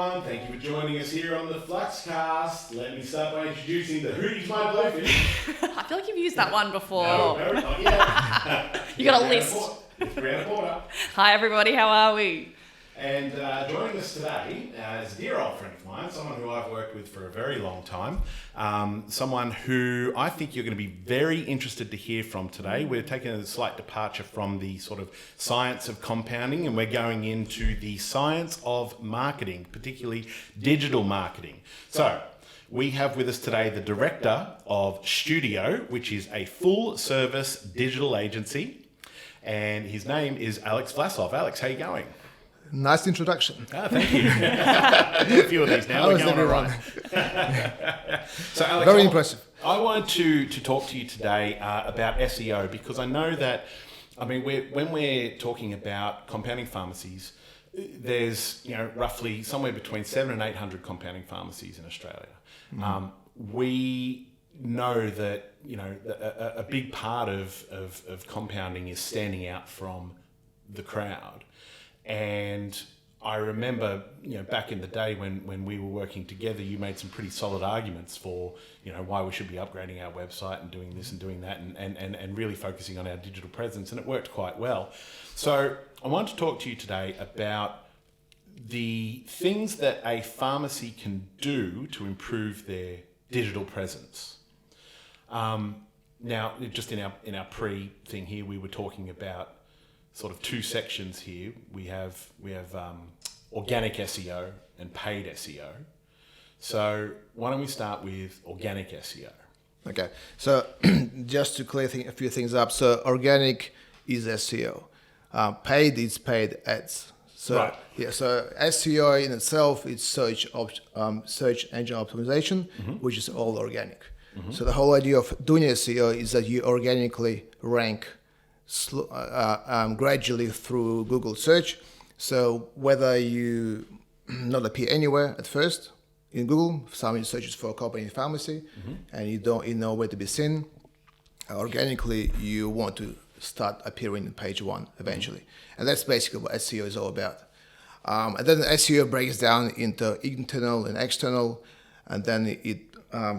everyone. Thank you for joining us here on the Fluxcast. Let me start by introducing the Who's My Blowfish. I feel like you've used that one before. No, not yet. You got a list. It's Brianna Porter. Hi everybody, how are we? And joining us today is a dear old friend of mine, someone who I've worked with for a very long time, someone who I think you're going to be very interested to hear from today. We're taking a slight departure from the sort of science of compounding, and we're going into the science of marketing, particularly digital marketing. So we have with us today the director of Shtudio, which is a full-service digital agency, and his name is Alex Vlassov. Alex, how are you going? Nice introduction. Thank you. A few of these now. We're going all right. So, Alex, Very impressive. I wanted to talk to you today about SEO because I know that, when we're talking about compounding pharmacies, there's roughly somewhere between 700 and 800 compounding pharmacies in Australia. Mm. We know that a big part of compounding is standing out from the crowd. And I remember, back in the day when we were working together, you made some pretty solid arguments for, why we should be upgrading our website and doing this and doing that and really focusing on our digital presence. And it worked quite well. So I want to talk to you today about the things that a pharmacy can do to improve their digital presence. Now, just in our pre-thing here, we were talking about sort of two sections here. We have organic SEO and paid SEO. So why don't we start with organic SEO? Okay, so just to clear a few things up. So organic is SEO. Paid is paid ads. So right. Yeah, so SEO in itself is search engine optimization, mm-hmm. which is all organic. Mm-hmm. So the whole idea of doing SEO is that you organically rank gradually through Google search. So whether you not appear anywhere at first in Google, somebody searches for a company pharmacy, mm-hmm. and you know where to be seen, organically you want to start appearing in page one eventually. Mm-hmm. And that's basically what SEO is all about. And then SEO breaks down into internal and external, and then it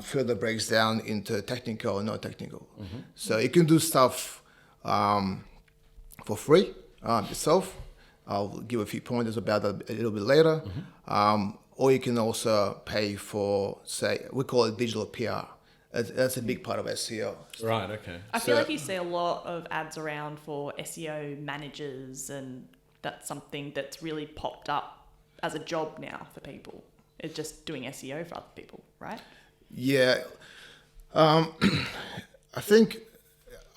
further breaks down into technical and not technical. Mm-hmm. So you can do stuff for free yourself. I'll give a few pointers about that a little bit later. Mm-hmm. Or you can also pay for, say, we call it digital PR. That's a big part of SEO. Right, okay. I feel like you see a lot of ads around for SEO managers, and that's something that's really popped up as a job now for people. It's just doing SEO for other people, right? Yeah. I think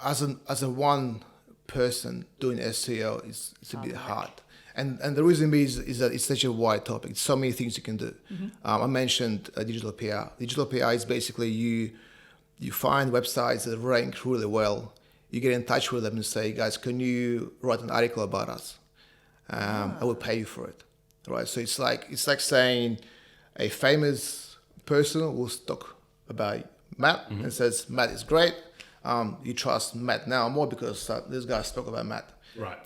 as a one person doing SEO it's a bit hard, and the reason is that it's such a wide topic. It's so many things you can do. Mm-hmm. I mentioned digital PR. Digital PR is basically you find websites that rank really well. You get in touch with them and say, guys, can you write an article about us? I will pay you for it, right? So it's like saying a famous person will talk about Matt, mm-hmm. and says Matt is great. You trust Matt now more because this guy spoke about Matt. Right.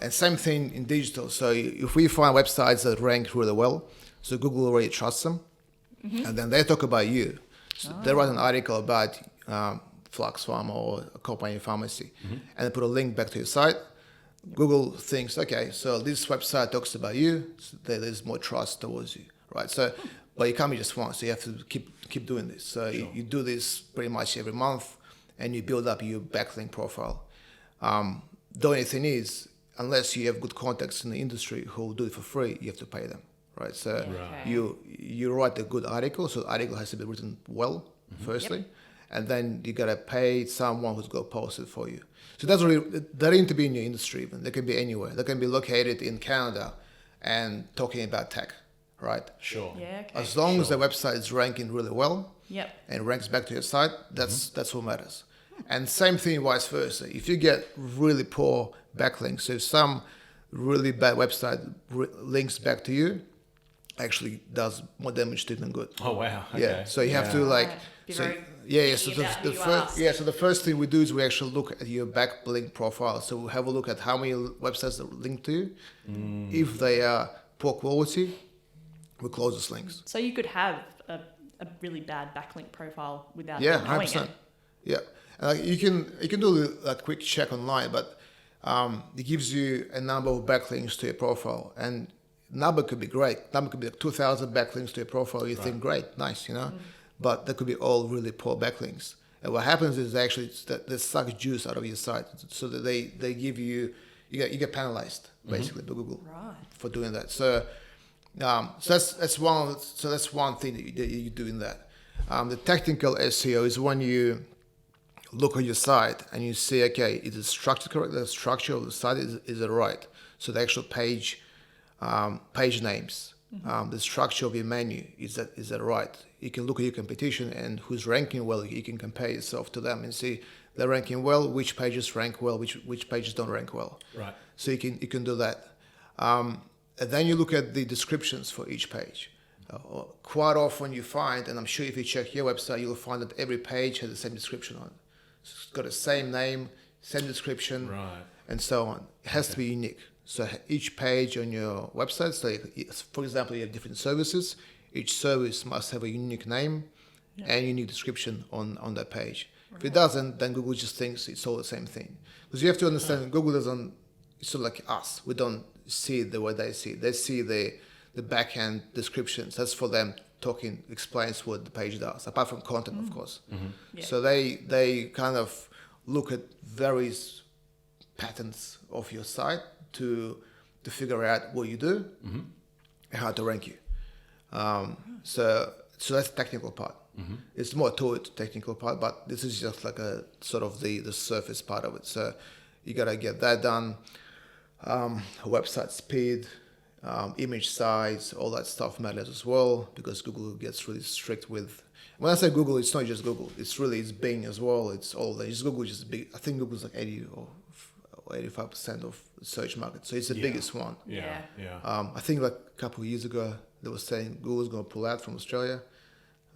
And same thing in digital. So if we find websites that rank really well, so Google already trusts them, mm-hmm. and then they talk about you. So they write an article about Flux Pharma or a company pharmacy, mm-hmm. and they put a link back to your site. Google thinks, okay, so this website talks about you, so there's more trust towards you, right? So, but you can't be just once. So you have to keep doing this. So sure. you do this pretty much every month, and you build up your backlink profile. The only thing is, unless you have good contacts in the industry who will do it for free, you have to pay them, right? So you write a good article, so the article has to be written well, mm-hmm. firstly, yep. and then you gotta pay someone who's gonna post it for you. So that's really, they don't need to be in your industry even. They can be anywhere. They can be located in Canada and talking about tech, right? Sure. Yeah, okay. As long as the website is ranking really well, yep. and ranks back to your site, that's what matters. And same thing vice versa. If you get really poor backlinks, so some really bad website links back to you, actually does more damage to it than good. Oh wow! Okay. Yeah. So you have to So the first thing we do is we actually look at your backlink profile. So we have a look at how many websites that link to you. If they are poor quality, we close those links. So you could have a really bad backlink profile without Yeah, knowing 100%. it. Yeah, and you can do a quick check online, but it gives you a number of backlinks to your profile, and number could be great. Number could be like 2,000 backlinks to your profile. You think, great, nice, but that could be all really poor backlinks. And what happens is actually that they suck juice out of your site, so that they give you get penalized basically by Google for doing that. So that's one thing that you do in that. The technical SEO is when you look at your site and you see, okay, is it structured correct? The structure of the site is it right? So the actual page names, the structure of your menu, is that right? You can look at your competition and who's ranking well. You can compare yourself to them and see they're ranking well, which pages rank well, which pages don't rank well. Right. So you can do that. And then you look at the descriptions for each page. Quite often you find, and I'm sure if you check your website, you'll find that every page has the same description on it. So it's got the same name, same description, and so on. It has to be unique. So each page on your website, so for example, you have different services. Each service must have a unique name and unique description on that page. If it doesn't, then Google just thinks it's all the same thing. Because you have to understand, Google doesn't, it's sort of like us. We don't see it the way they see it. They see the back-end descriptions. That's for them talking, explains what the page does, apart from content, of course. Yeah. So they kind of look at various patterns of your site to figure out what you do and how to rank you. So that's the technical part. It's more to it, technical part, but this is just like a sort of the surface part of it. So you gotta get that done. Website speed, image size, all that stuff matters as well, because Google gets really strict with. When I say Google, it's not just Google. It's Bing as well. It's all that. Just Google is just big. I think Google's like 80 or 85% of the search market. So it's the biggest one. Yeah. I think like a couple of years ago they were saying Google's going to pull out from Australia.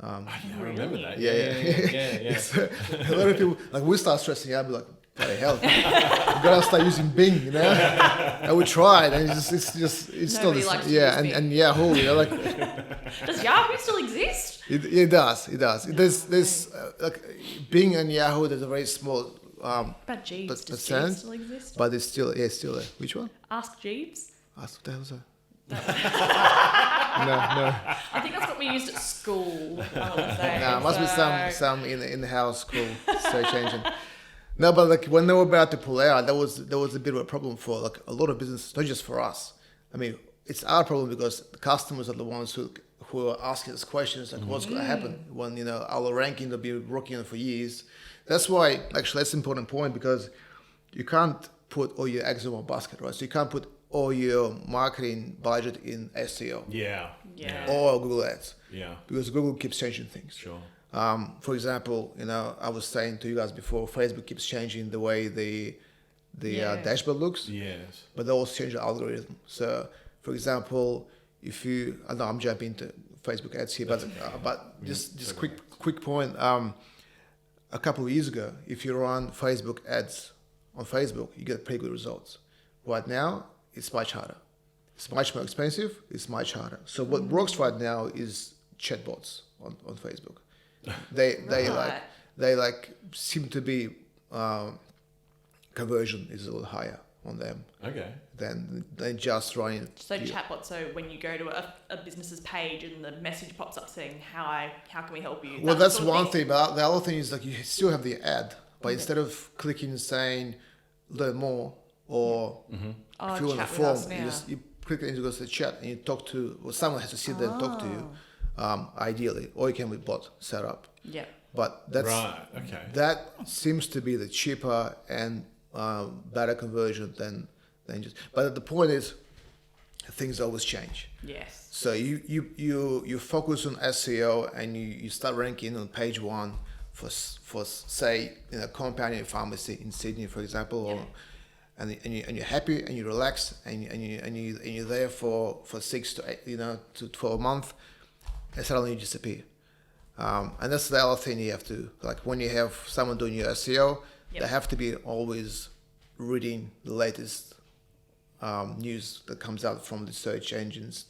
I remember that. Yeah. So a lot of people, like, we start stressing out, be like, bloody hell, we gotta start using Bing, And we tried, and it's still the same. Yeah, and Yahoo, like. Does Yahoo still exist? It does. There's like Bing and Yahoo. There's a very small But Jeeves, does percent, Jeeves still exist? but it's still there. Which one? Ask Jeeves. What the hell is that? No. I think that's what we used at school. I want to say. No, must be some in the house school search engine. No, but like when they were about to pull out, there was a bit of a problem for like a lot of businesses, not just for us. I mean, it's our problem because the customers are the ones who are asking us questions like, what's going to happen when our ranking will be working on for years. That's why actually that's an important point, because you can't put all your eggs in one basket, right? So you can't put all your marketing budget in SEO. Yeah. Or Google Ads. Yeah. Because Google keeps changing things. Sure. For example, I was saying to you guys before, Facebook keeps changing the way the dashboard looks. Yes. But they also change the algorithm. So, for example, if you, I know I'm jumping into Facebook ads here, but just quick point. A couple of years ago, if you run Facebook ads on Facebook, you get pretty good results. Right now, it's much harder. It's much more expensive. It's much harder. So what works right now is chatbots on Facebook. They seem to be conversion is a little higher on them. Okay. Than just running. So chatbot. So when you go to a business's page and the message pops up saying how can we help you? Well, that's one thing. But the other thing is like you still have the ad, but instead of clicking and saying learn more or if you want a form, you click and you go to the chat and you talk to, well, someone has to sit there and talk to you, ideally, or you can with bot set up. Yeah. But that's right. Okay. That seems to be the cheaper and better conversion than just. But the point is, things always change. Yes. So you focus on SEO and you start ranking on page one for say compounding pharmacy in Sydney, for example, or and you're happy and you relax and you're there for 6 to 8 to 12 months, and suddenly you disappear. And that's the other thing you have to, like, when you have someone doing your SEO, they have to be always reading the latest news that comes out from the search engines,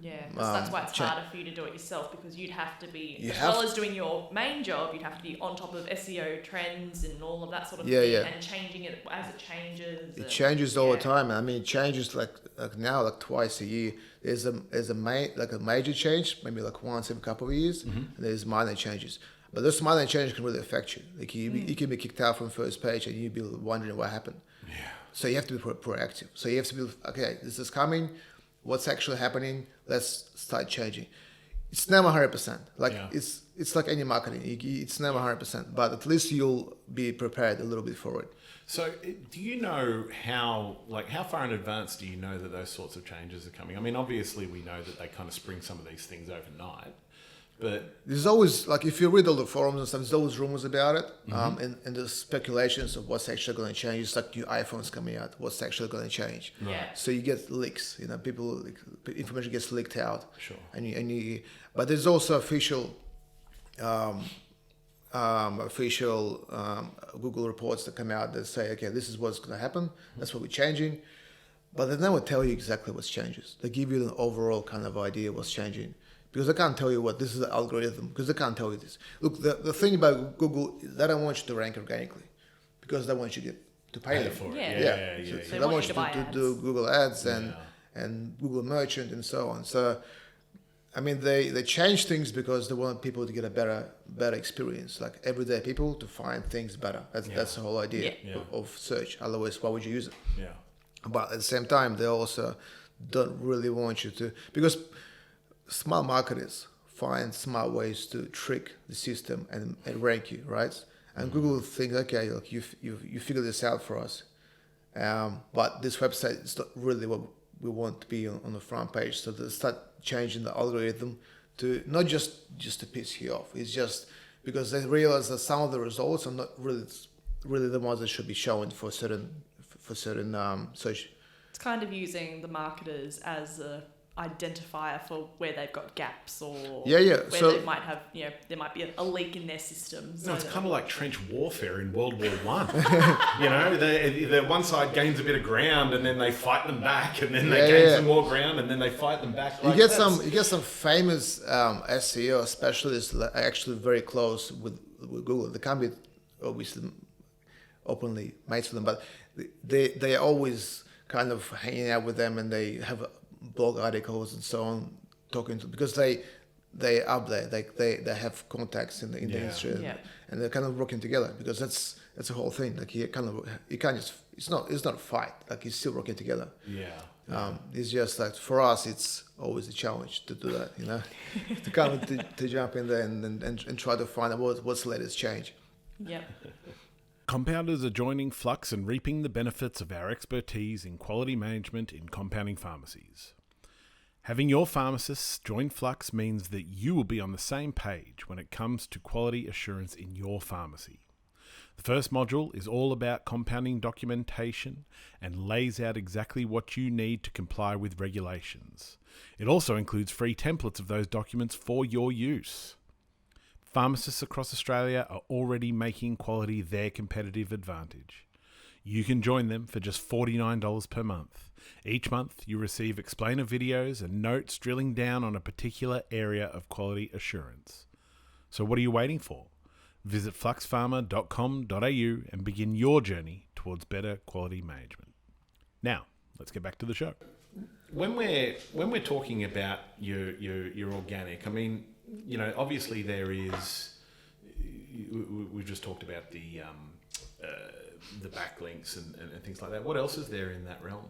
Yeah, 'cause that's why it's harder for you to do it yourself, because you'd have to be, well as doing your main job, you'd have to be on top of SEO trends and all of that sort of thing, and changing it as it changes. It changes all the time. I mean, it changes like now, like twice a year. There's a major change, maybe like once every couple of years, and there's minor changes. But those minor changes can really affect you. Like you can be kicked out from first page, and you'd be wondering what happened. Yeah. So you have to be proactive. So you have to be, okay, this is coming. What's actually happening? Let's start changing. It's never 100%. Like it's like any marketing. It's never 100%. But at least you'll be prepared a little bit for it. So do you know how far in advance do you know that those sorts of changes are coming? I mean, obviously we know that they kind of spring some of these things overnight. But there's always, like, if you read all the forums and stuff, there's always rumors about it, and there's speculations of what's actually going to change. It's like new iPhones coming out, what's actually going to change. Yeah. So you get leaks, information gets leaked out. Sure. But there's also official Google reports that come out that say, okay, this is what's going to happen. That's what we're changing. But they never tell you exactly what's changes. They give you an overall kind of idea what's changing. Because I can't tell you what this is the algorithm, because I can't tell you this. Look, the thing about Google, they don't want you to rank organically, because they want you to pay them for it. Yeah. So they want you to do Google Ads and Google Merchant and so on. So, I mean, they change things because they want people to get a better experience, like everyday people to find things better. That's the whole idea of search. Otherwise, why would you use it? Yeah. But at the same time, they also don't really want you to, because smart marketers find smart ways to trick the system and rank you, right? And Google thinks, okay, look, you figured this out for us, but this website is not really what we want to be on the front page. So they start changing the algorithm to not just to piss you off. It's just because they realize that some of the results are not really the ones that should be shown for certain search. It's kind of using the marketers as a identifier for where they've got gaps or where they might have, there might be a leak in their systems. No, it's kind of like trench warfare in World War One. The one side gains a bit of ground and then they fight them back, and then they gain some more ground and then they fight them back. You get some famous SEO specialists actually very close with Google. They can't be obviously openly mates with them, but they always kind of hanging out with them, and they have blog articles and so on, talking to, because they up there, they have contacts in the industry, and they're kind of working together, because that's the whole thing. Like you can't just, it's not a fight. Like you're still working together. It's just like for us, it's always a challenge to do that. To come to jump in there and try to find out what's the latest change. Yep. Compounders are joining Flux and reaping the benefits of our expertise in quality management in compounding pharmacies. Having your pharmacists join Flux means that you will be on the same page when it comes to quality assurance in your pharmacy. The first module is all about compounding documentation and lays out exactly what you need to comply with regulations. It also includes free templates of those documents for your use. Pharmacists across Australia are already making quality their competitive advantage. You can join them for just $49 per month. Each month, you receive explainer videos and notes drilling down on a particular area of quality assurance. So what are you waiting for? Visit fluxpharma.com.au and begin your journey towards better quality management. Now, let's get back to the show. When we're talking about your organic, I mean, obviously there is. We've just talked about the backlinks and things like that. What else is there in that realm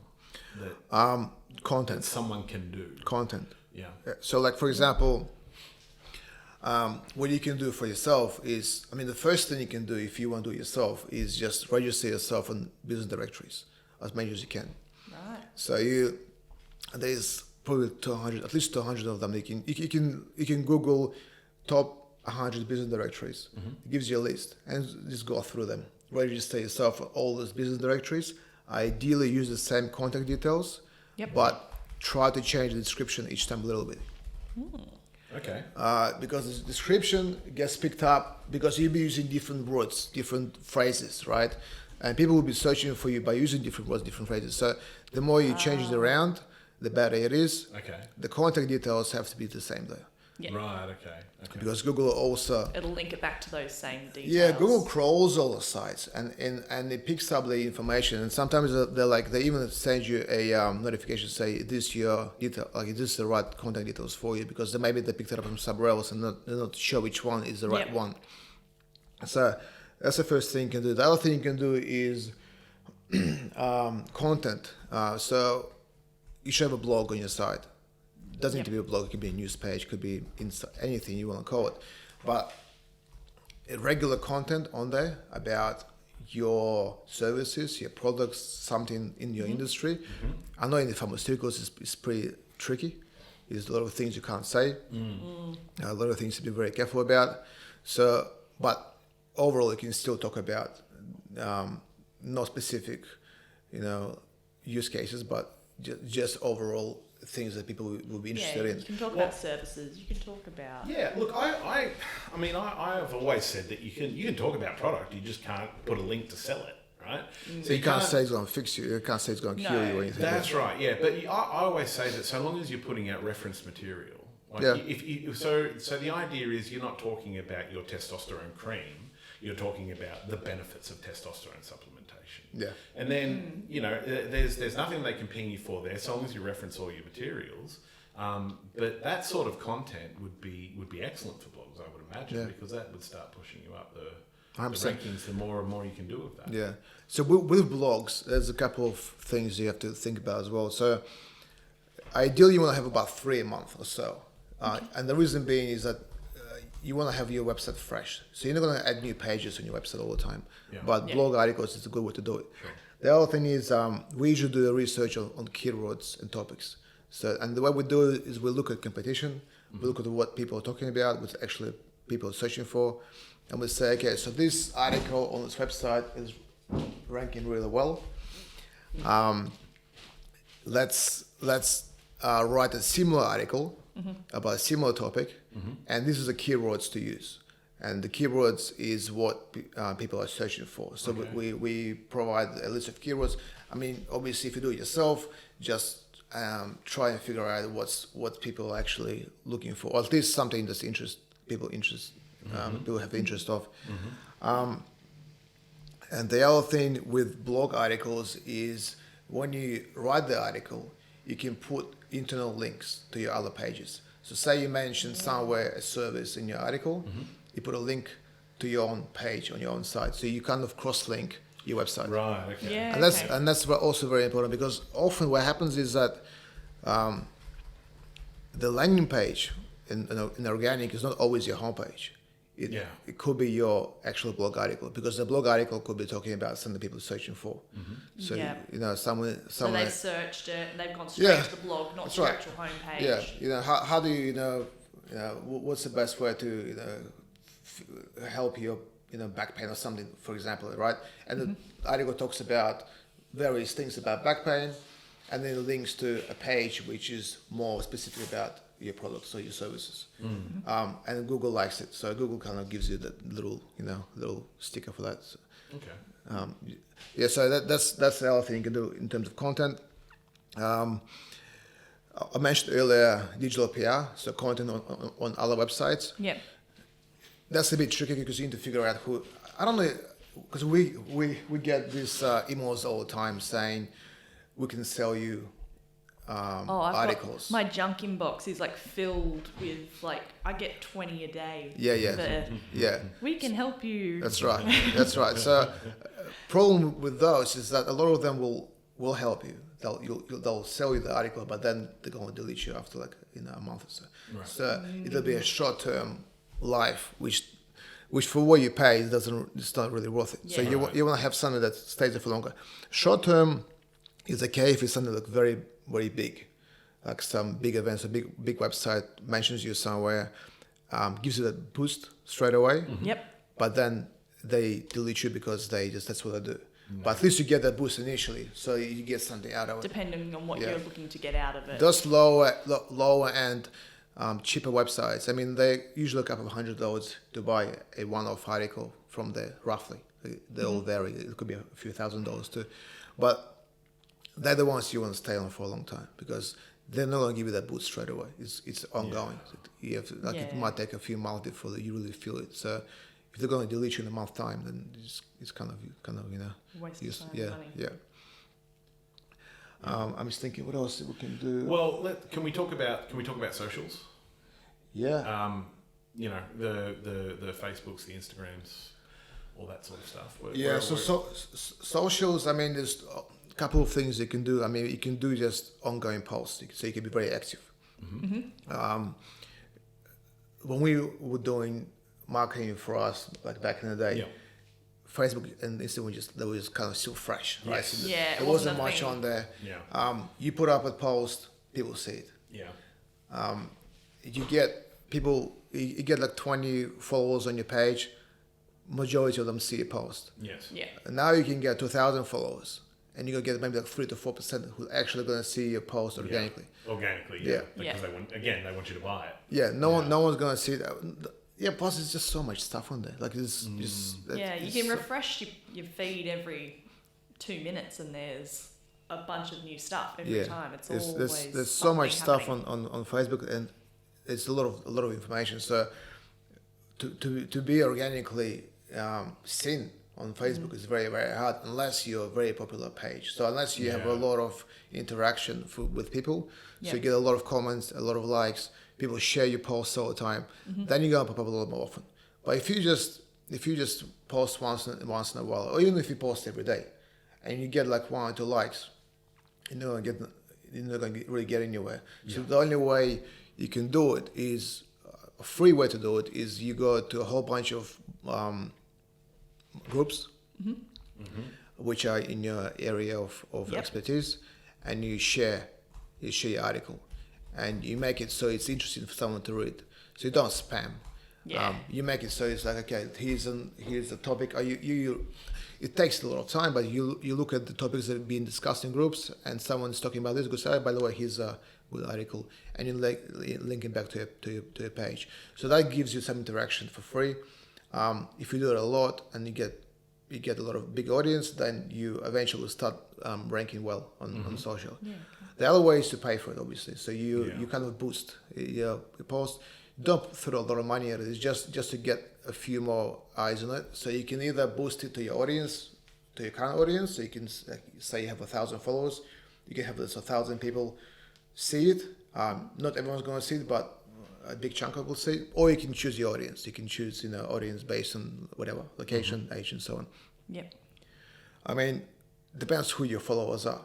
content that someone can do? Content. Yeah. So, like for example, what you can do for yourself is, the first thing you can do if you want to do it yourself is just register yourself on business directories as many as you can. Right. So there's probably 200, at least 200 of them. You can Google top 100 business directories. It gives you a list, and just go through them. Register yourself for all those business directories. Ideally, use the same contact details, but try to change the description each time a little bit. Okay. Because the description gets picked up because you'll be using different words, different phrases, right? And people will be searching for you by using different words, different phrases. So the more you change it around, the better it is. Okay. The contact details have to be the same though. Yeah. Right. Okay. Because Google also It'll link it back to those same details. yeah, Google crawls all the sites and it picks up the information, and sometimes they even send you a notification say this is your detail, like this is the right contact details for you, because maybe they picked it up from somewhere else and they're not sure which one is the right Yep. one. So that's the first thing you can do. The other thing you can do is content. So you should have a blog on your site. Doesn't need to be a blog, it could be a news page, could be anything you want to call it. But regular content on there about your services, your products, something in your industry. I know in the pharmaceuticals it's pretty tricky. There's a lot of things you can't say. A lot of things to be very careful about. So, but overall you can still talk about not specific, use cases, but just overall things that people will be interested in. You can talk about services. You can talk about. Yeah, look, I mean, I've always said that you can talk about product, you just can't put a link to sell it, right? So you can't say it's going to fix you. You can't say it's going to cure you or anything. That's right. Yeah, but I always say that so long as you're putting out reference material, like so the idea is you're not talking about your testosterone cream. You're talking about the benefits of testosterone supplementation. Yeah. And then, there's nothing they can ping you for there, so long as you reference all your materials. But that sort of content would be excellent for blogs, I would imagine, because that would start pushing you up the rankings. The more and more you can do with that. Yeah. So with blogs, there's a couple of things you have to think about as well. So ideally, you want to have about 3 a month or so. And the reason being is that you want to have your website fresh. So you're not going to add new pages on your website all the time. Yeah. But blog articles is a good way to do it. Sure. The other thing is we usually do the research on keywords and topics. So, and the way we do it is we look at competition, we look at what people are talking about, what actually people are searching for, and we say, okay, so this article on this website is ranking really well. Let's write a similar article about a similar topic, and this is the keywords to use. And the keywords is what people are searching for. So we provide a list of keywords. I mean, obviously, if you do it yourself, just try and figure out what people are actually looking for, or at least something that's people have interest of. And the other thing with blog articles is when you write the article, you can put internal links to your other pages. So say you mention somewhere a service in your article, you put a link to your own page on your own site. So you kind of cross-link your website. Right, okay. Yeah, and that's also very important, because often what happens is that the landing page in organic is not always your homepage. It could be your actual blog article, because the blog article could be talking about something people are searching for. So someone so they've searched it and they've gone straight to the blog, not to your actual homepage. Yeah, how do you what's the best way to help your back pain or something, for example, right? And the article talks about various things about back pain, and then links to a page which is more specific about your products or your services. And Google likes it, so Google kind of gives you that little sticker for that. So, okay. So that's the other thing you can do in terms of content. I mentioned earlier digital PR, so content on other websites. Yep. That's a bit tricky because you need to figure out who. I don't know, because we get these emails all the time saying we can sell you articles. My junk inbox is filled with I get 20 a day. Yeah. We can help you. That's right. So problem with those is that a lot of them will help you. They'll sell you the article, but then they're going to delete you after a month or so. Right. So it'll be a short-term life, which for what you pay it's not really worth it. Yeah. So you want to have something that stays there for longer. Short-term is okay if it's something very, very big, like some big events, a big website mentions you somewhere, gives you that boost straight away. Yep. But then they delete you because that's what they do. But at least you get that boost initially, so you get something out of it. Depending on what you're looking to get out of it. Those lower end, cheaper websites, I mean, they usually a couple of $100 to buy a one-off article from there, roughly. They all vary. It could be a few $1,000s too. But they're the ones you want to stay on for a long time, because they're not gonna give you that boost straight away. It's ongoing. You have to, it might take a few months before you really feel it. So if they're gonna delete you in a month time, then it's kind of waste of time, money. I'm just thinking, what else we can do? Well, can we talk about socials? Yeah. The Facebooks, the Instagrams, all that sort of stuff. Socials. I mean, there's a couple of things you can do. I mean, you can do just ongoing posts, so you can be very active. When we were doing marketing for us, like back in the day, Facebook and Instagram they were just kind of still fresh, right? Yes. So it there wasn't much on there. Yeah. You put up a post, people see it. Yeah. You get like 20 followers on your page. Majority of them see a post. Yes. Yeah. And now you can get 2,000 followers, and you're gonna get maybe like 3 to 4% who actually gonna see your post organically. Because they want you to buy it. Yeah. No one's gonna see that. Yeah. Plus, it's just so much stuff on there. Like it's just. You can refresh your feed every 2 minutes, and there's a bunch of new stuff every time. It's always there's so much stuff happening. on Facebook, and it's a lot of information. So to be organically seen on Facebook is very, very hard unless you're a very popular page. So unless you have a lot of interaction with people, so you get a lot of comments, a lot of likes, people share your posts all the time, then you're gonna pop up a lot more often. But if you just post once in a while, or even if you post every day, and you get like 1 or 2 likes, you're not gonna really get anywhere. So the only way you can do it is a free way to do it is you go to a whole bunch of groups, which are in your area of expertise, and you share your article, and you make it so it's interesting for someone to read. So you don't spam. You make it so it's like, okay, here's the topic. It takes a lot of time, but you look at the topics that are being discussed in groups, and someone's talking about this. Go say, by the way, here's a good article, and you link it back to your page. So that gives you some interaction for free. If you do it a lot and you get a lot of big audience, then you eventually start ranking well on social. The other way is to pay for it, obviously. So you kind of boost your post. Don't throw a lot of money at it. It's just to get a few more eyes on it. So you can either boost it to your audience, to your current audience. So you can say you have 1,000 followers. You can have this 1,000 people see it. Not everyone's going to see it, but a big chunk of will see it. Or you can choose your audience. You can choose audience based on whatever location, age, and so on. Yep. I mean, depends who your followers are.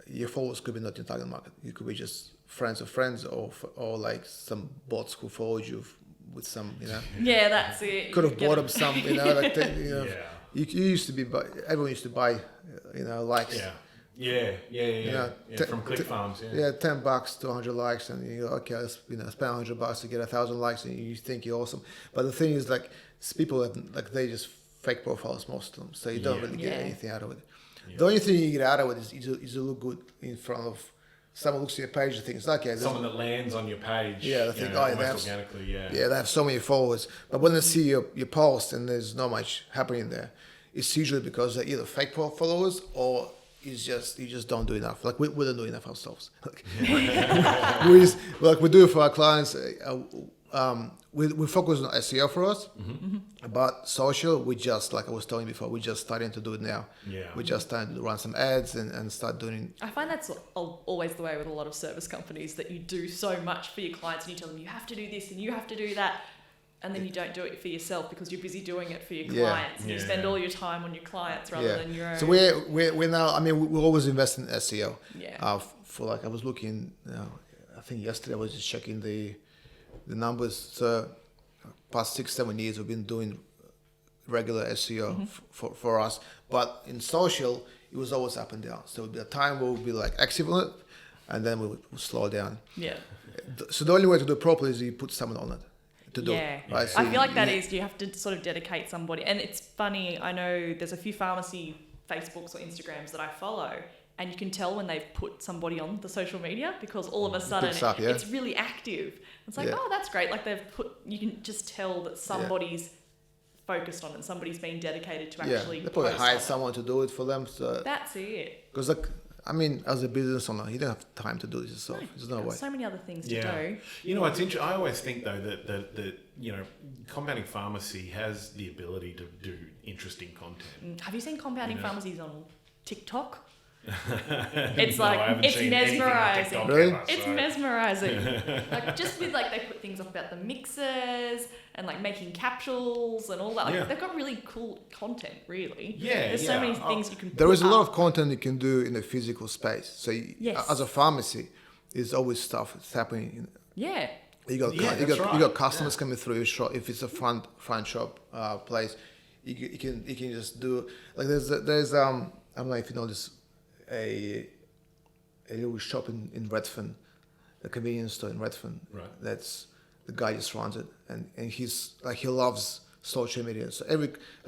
Your followers could be not your target market. You could be just friends of friends, or like some bots who followed you with some, Yeah, that's it. Could have bought them some, like you used to be, everyone used to buy, likes. From click farms. $10 to 100 likes, and you go, okay, let's spend $100 to get 1,000 likes, and you think you're awesome. But the thing is, like, people have, like, they just fake profiles, most of them, so you don't really get anything out of it. The only thing you get out of it is to look good in front of someone. Looks at your page and thinks, okay, someone that lands on your page. They think, organically. They have so many followers. But when they see your post and there's not much happening there, it's usually because they're either fake followers or you just don't do enough. Like we don't do enough ourselves. We do it for our clients. We focus on SEO for us, but social, we just, like I was telling you before, we're just starting to do it now. We're just starting to run some ads and start doing. I find that's always the way with a lot of service companies, that you do so much for your clients and you tell them you have to do this and you have to do that, and then you don't do it for yourself because you're busy doing it for your clients, and you spend all your time on your clients rather than your own. So we're now, I mean, we always invest in SEO. For like, I was looking, I think yesterday I was just checking the numbers. So past 6-7 years we've been doing regular SEO for us, but in social it was always up and down. So there'll be a time where we'll be like active on it, and then we'll slow down. So the only way to do it properly is you put someone on it to do it. Right? So I feel like you have to sort of dedicate somebody. And it's funny, I know there's a few pharmacy Facebooks or Instagrams that I follow, and you can tell when they've put somebody on the social media, because all of a sudden it's really active. It's like, oh, that's great. Like you can just tell that somebody's focused on it, and somebody's been dedicated to actually. They probably hired someone to do it for them. So that's it. because like, I mean, as a business owner, you don't have time to do this yourself. There's no way. So many other things to do. You know, it's I always think though that you know, compounding pharmacy has the ability to do interesting content. Have you seen compounding pharmacies on TikTok? It's it's mesmerizing. Really? It's mesmerizing. Like just with like they put things up about the mixers and like making capsules and all that. Like they've got really cool content. Really. Yeah. There's so many things you can. There put is a lot up. of content you can do in a physical space. So as a pharmacy, there's always stuff that's happening. Yeah. You got customers coming through your shop. If it's a front shop place, you can just do like there's I don't know if you know this. A little shop in Redfern, a convenience store in Redfern. Right. That's the guy just runs it, and he's like he loves social media. So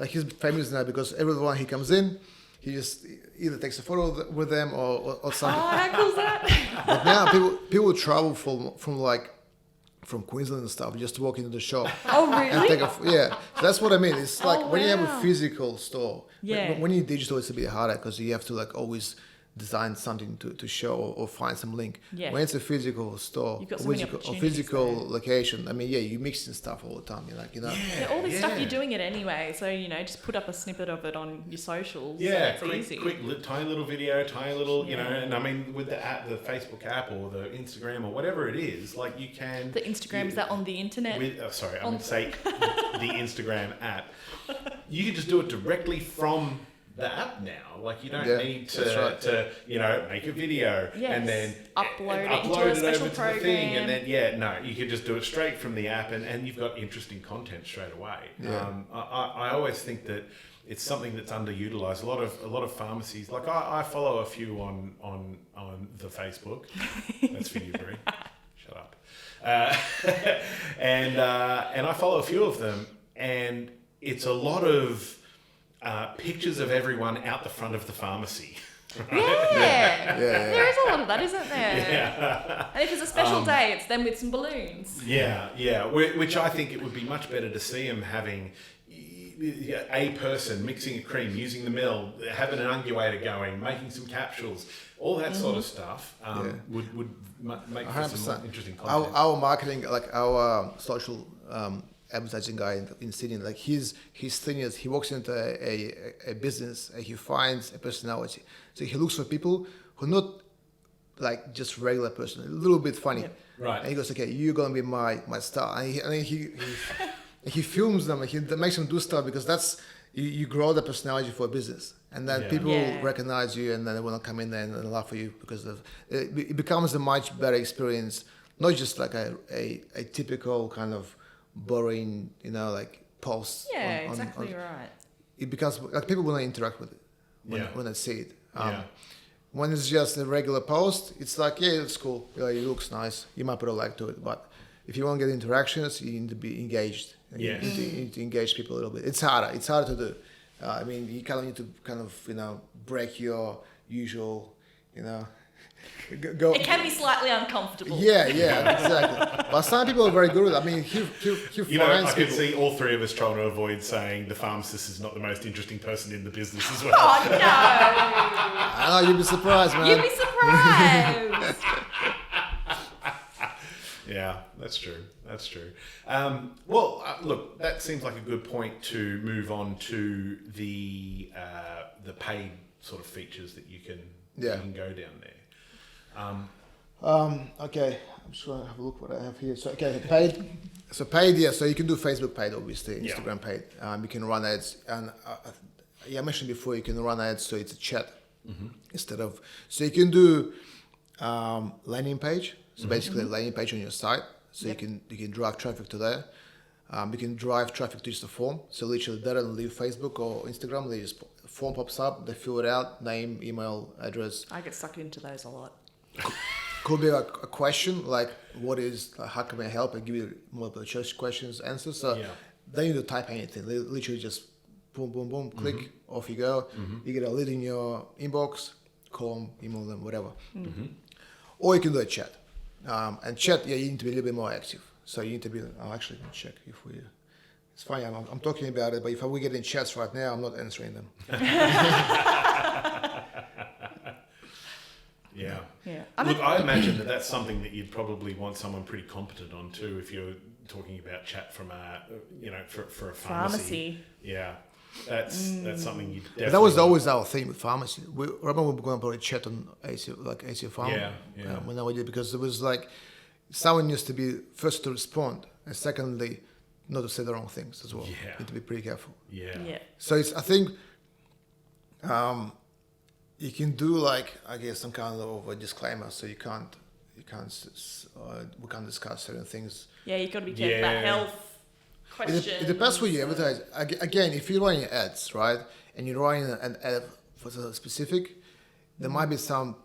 he's famous now because everyone he comes in, he just either takes a photo with them or something. Oh, how cool is that? But now people travel from Queensland and stuff just to walk into the shop. Oh, really? And take so that's what I mean. It's like when you have a wow. physical store. Yeah. When you're digital, it's a bit harder because you have to like always design something to show or find some link. Yeah. When it's a physical store You've got or so many physical opportunities location, I mean, you're mixing stuff all the time. You're like, Yeah, all this stuff you're doing it anyway, so just put up a snippet of it on your socials. Yeah, so it's easy. quick, tiny little video, tiny little, you know, and I mean with the app, the Facebook app or the Instagram or whatever it is, like you can. The Instagram is that on the internet? Sorry, I'm going to say the Instagram app. You can just do it directly from the app now. Like you don't need to make a video and then upload it into a special program. the thing, and then you can just do it straight from the app, and you've got interesting content straight away. I always think that it's something that's underutilized. A lot of pharmacies, like I follow a few on the Facebook. That's for you, Brie. Shut up. And I follow a few of them, and it's a lot of pictures of everyone out the front of the pharmacy. Right? Yeah. There is a lot of that, isn't there? Yeah. And if it's a special day, it's them with some balloons. Yeah. Which I think it would be much better to see them having a person mixing a cream, using the mill, having an unguator going, making some capsules, all that sort of stuff would make for some interesting content. Our marketing, like our social advertising guy in Sydney, like his thing is he walks into a business and he finds a personality. So he looks for people who are not like just regular person, a little bit funny. Right. And he goes, okay, you're gonna be my star. And he films them and he makes them do stuff because that's you grow the personality for a business, and then people recognize you and then they want to come in there and laugh at you because it becomes a much better experience, not just like a typical kind of boring, like posts. Yeah, exactly right. It becomes like people want to interact with it when they see it. When it's just a regular post, it's like, it's cool. It looks nice. You might put a like to it, but if you want to get interactions, you need to be engaged. You need to engage people a little bit. It's harder. It's harder to do. I mean, you kind of need to break your usual, Go. It can be slightly uncomfortable. Yeah, exactly. But some people are very good with it. I mean, he finds I could people. see all three of us trying to avoid saying the pharmacist is not the most interesting person in the business as well. Oh, no. I know, you'd be surprised, man. You'd be surprised. Yeah, that's true. Look, that seems like a good point to move on to the paid sort of features that you can go down there. Okay, I'm just gonna have a look what I have here. So paid. So paid, so you can do Facebook paid, obviously, Instagram paid. You can run ads, and I mentioned before you can run ads, so it's a chat instead of. So you can do landing page. So basically, a landing page on your site. So you can drive traffic to there. You can drive traffic to just a form. So literally, they don't leave Facebook or Instagram. They just form pops up. They fill it out, name, email, address. I get sucked into those a lot. Could be like a question like, what is, how can I help? And give you multiple choice questions, answers. So they need to type anything. They literally just boom, boom, boom, click, off you go. You get a lead in your inbox, call them, email them, whatever. Or you can do a chat. And chat, you need to be a little bit more active. So you need to be, I'll actually check if we, it's funny, I'm talking about it, but if we get in chats right now, I'm not answering them. Yeah. Yeah. Look, I imagine that that's something that you'd probably want someone pretty competent on too, if you're talking about chat from a, for a pharmacy. Yeah. That's something you definitely. But that was always our thing with pharmacy. We remember we were going to chat on AC Pharma. Yeah. When I did, because it was like someone used to be first to respond, and secondly, not to say the wrong things as well. Yeah. You need to be pretty careful. Yeah. So I think you can do like, I guess, some kind of a disclaimer, so we can't discuss certain things. Yeah, you've got to be careful about health questions. It depends what you advertise. Again, if you're running ads, right, and you're running an ad for something specific, there might be some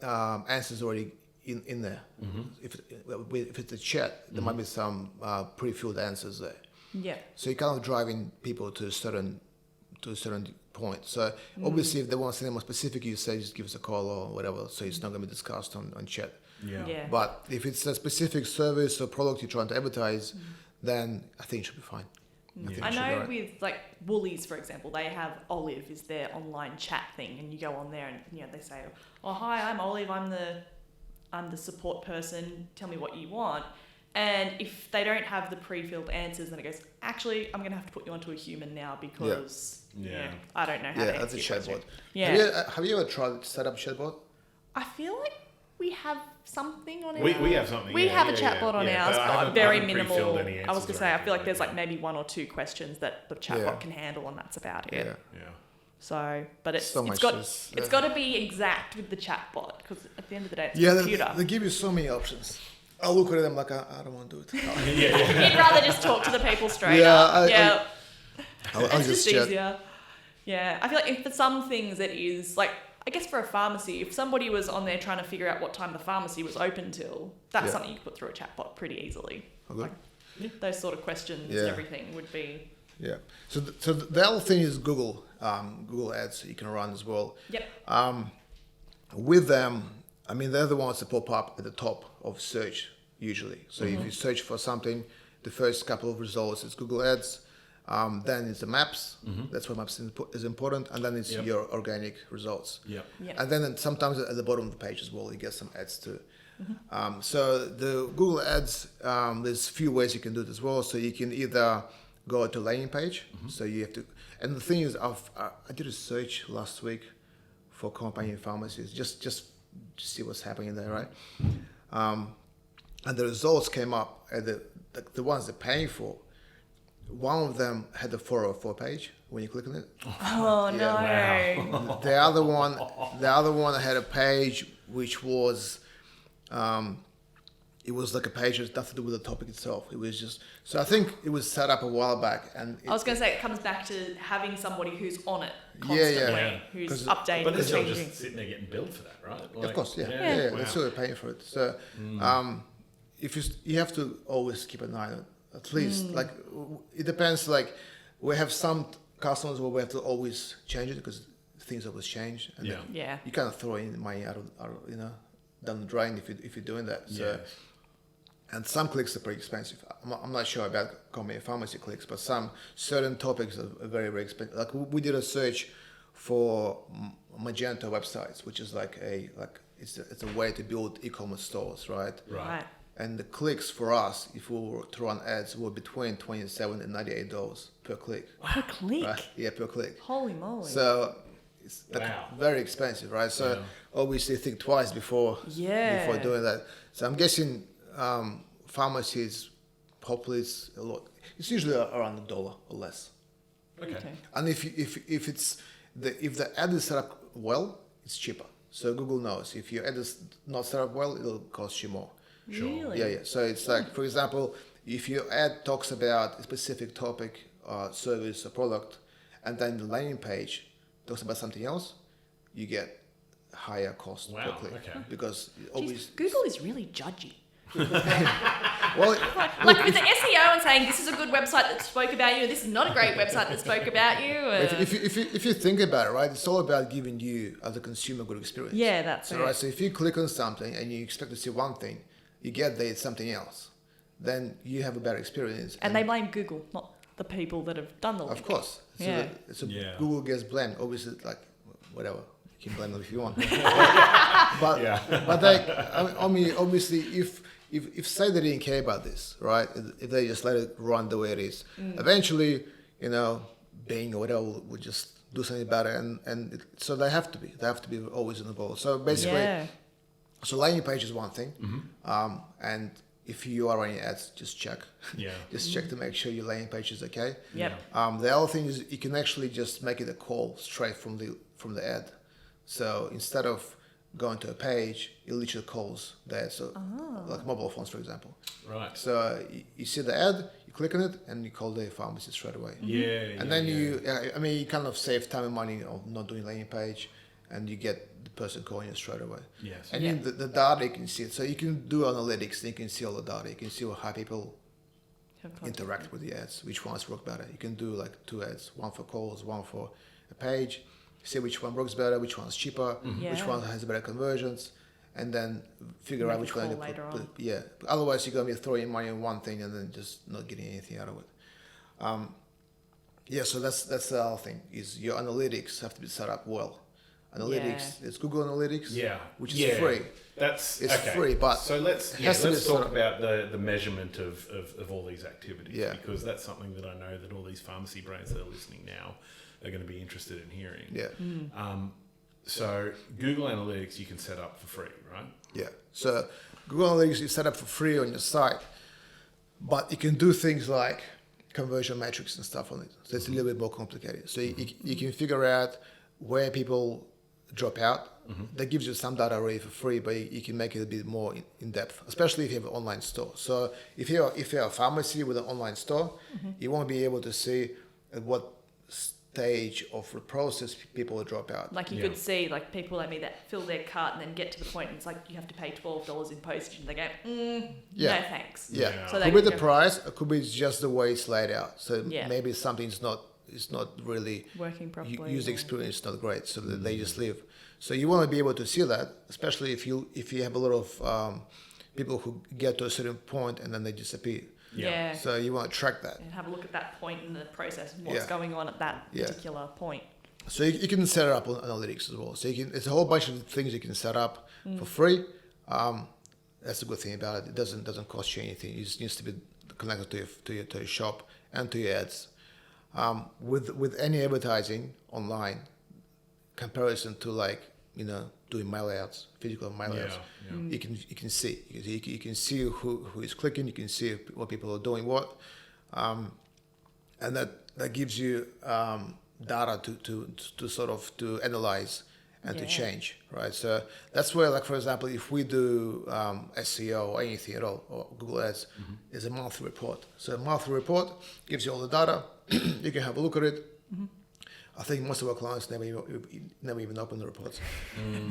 answers already in there. Mm-hmm. If it's a chat, there might be some pre-filled answers there. Yeah. So you're kind of driving people to a certain point. So obviously, if they want something more specific, you say just give us a call or whatever. So it's not going to be discussed on chat. Yeah. But if it's a specific service or product you're trying to advertise, then I think it should be fine. I know with like Woolies, for example, they have Olive is their online chat thing, and you go on there and they say, "Oh, hi, I'm Olive. I'm the support person. Tell me what you want." And if they don't have the pre-filled answers, then it goes, "Actually, I'm going to have to put you onto a human now because I don't know how to answer that's a your chatbot. question." Yeah. Have you ever tried to set up a chatbot? I feel like we have something on We our... have something. We have a chatbot on ours, but very minimal. I was going to say, I feel like there's like maybe 1 or 2 questions that the chatbot can handle, and that's about it. Yeah. So, but it's got to be exact with the chatbot, because at the end of the day, it's a computer. They give you so many options. I look at them like I don't want to do it. You'd rather just talk to the people straight I'll it's just chat. easier. Yeah, I feel like for some things it is like, I guess for a pharmacy, if somebody was on there trying to figure out what time the pharmacy was open till, that's something you could put through a chatbot pretty easily. Okay. Like, those sort of questions and everything would be... Yeah. So the other thing is Google ads you can run as well. Yep. With them, I mean, they're the ones that pop up at the top of search usually. So if you search for something, the first couple of results is Google ads. Then it's the maps. That's why maps is important. And then it's your organic results. And then sometimes at the bottom of the page as well, you get some ads too. So the Google ads, there's a few ways you can do it as well. So you can either go to landing page. So you have to, and the thing is, I did a search last week for companion pharmacies, just to see what's happening there, right? And the results came up at the ones they're paying for. One of them had a 404 page when you click on it. Oh no! Wow. The other one had a page which was, it was like a page that had nothing to do with the topic itself. It was just, so I think it was set up a while back, and I was going to say it comes back to having somebody who's on it constantly, who's updating, but it's not changing. just sitting there getting billed for that, right? of course, Wow. they're still paying for it. So, if you have to always keep an eye on it. At least, like, it depends. Like, we have some customers where we have to always change it because things always change. And you kind of throw in money out down the drain if you're doing that. So, and some clicks are pretty expensive. I'm not sure about company pharmacy clicks, but some certain topics are very, very expensive. Like, we did a search for Magento websites, which is it's a way to build e-commerce stores, right? Right. And the clicks for us, if we were to run ads, were between $27 and $98 per click. Per click? Right? Yeah, per click. Holy moly. So it's very expensive, right? So obviously think twice before doing that. So I'm guessing pharmacies, hopefully it's a lot. It's usually around $1 or less. Okay. And if the ad is set up well, it's cheaper. So Google knows if your ad is not set up well, it'll cost you more. Sure. Really? Yeah. So it's like, for example, if your ad talks about a specific topic, service, or product, and then the landing page talks about something else, you get higher cost per click. Okay. Because Jeez, Google is really judgy. well, like with the SEO and saying this is a good website that spoke about you, this is not a great website that spoke about you. If you think about it, right, it's all about giving you as a consumer good experience. Yeah, that's it. Right. So if you click on something and you expect to see one thing, you get there it's something else, then you have a better experience. And they blame Google, not the people that have done the link. Of course. So Google gets blamed. Obviously, like, whatever. You can blame them if you want. Yeah. But I mean, obviously, if say they didn't care about this, right? If they just let it run the way it is, eventually, you know, Bing or whatever would just do something about it, so they have to be always in the ball. So basically, so landing page is one thing, and if you are running ads, just check. Yeah. Just check to make sure your landing page is okay. Yep. The other thing is you can actually just make it a call straight from the ad. So instead of going to a page, it literally calls the ad. So like mobile phones, for example. Right. So you see the ad, you click on it, and you call the pharmacy straight away. Yeah. And then you kind of save time and money of not doing landing page, and you get the person calling you straight away. Yes. And in the data, you can see it. So you can do analytics, and you can see all the data. You can see how people interact with the ads, which ones work better. You can do like 2 ads, one for calls, one for a page, see which one works better, which one's cheaper, which one has better conversions, and then figure out which one to put. Yeah, but otherwise you're going to be throwing money on one thing and then just not getting anything out of it. So that's the other thing, is your analytics have to be set up well. Analytics, it's Google Analytics, which is free. It's free, but so let's talk about the measurement of all these activities, because that's something that I know that all these pharmacy brands that are listening now are going to be interested in hearing. So Google Analytics you can set up for free, right? Yeah. So Google Analytics is set up for free on your site, but you can do things like conversion metrics and stuff on it. So it's a little bit more complicated. So you can figure out where people drop out. That gives you some data already for free, but you can make it a bit more in depth, especially if you have an online store. So if you're a pharmacy with an online store, you won't be able to see at what stage of the process people will drop out. Like you could see like people like me that fill their cart and then get to the point and it's like you have to pay $12 in postage and they go, no thanks. So could be the price, it could be just the way it's laid out. So maybe something's not really working properly. User experience is not great, so that they just leave. So you want to be able to see that, especially if you have a lot of people who get to a certain point and then they disappear. So you want to track that and have a look at that point in the process and what's going on at that particular point. So you can set it up on analytics as well. So it's a whole bunch of things you can set up for free. That's the good thing about it. It doesn't cost you anything. It just needs to be connected to your shop and to your ads. With any advertising online, comparison to doing mail outs, physical mail outs, you can see who is clicking, you can see what people are doing what, and that gives you data to sort of to analyze and to change, right? So that's where, like, for example, if we do SEO or anything at all, or Google Ads, there's a monthly report. So a monthly report gives you all the data. You can have a look at it. I think most of our clients never even open the reports.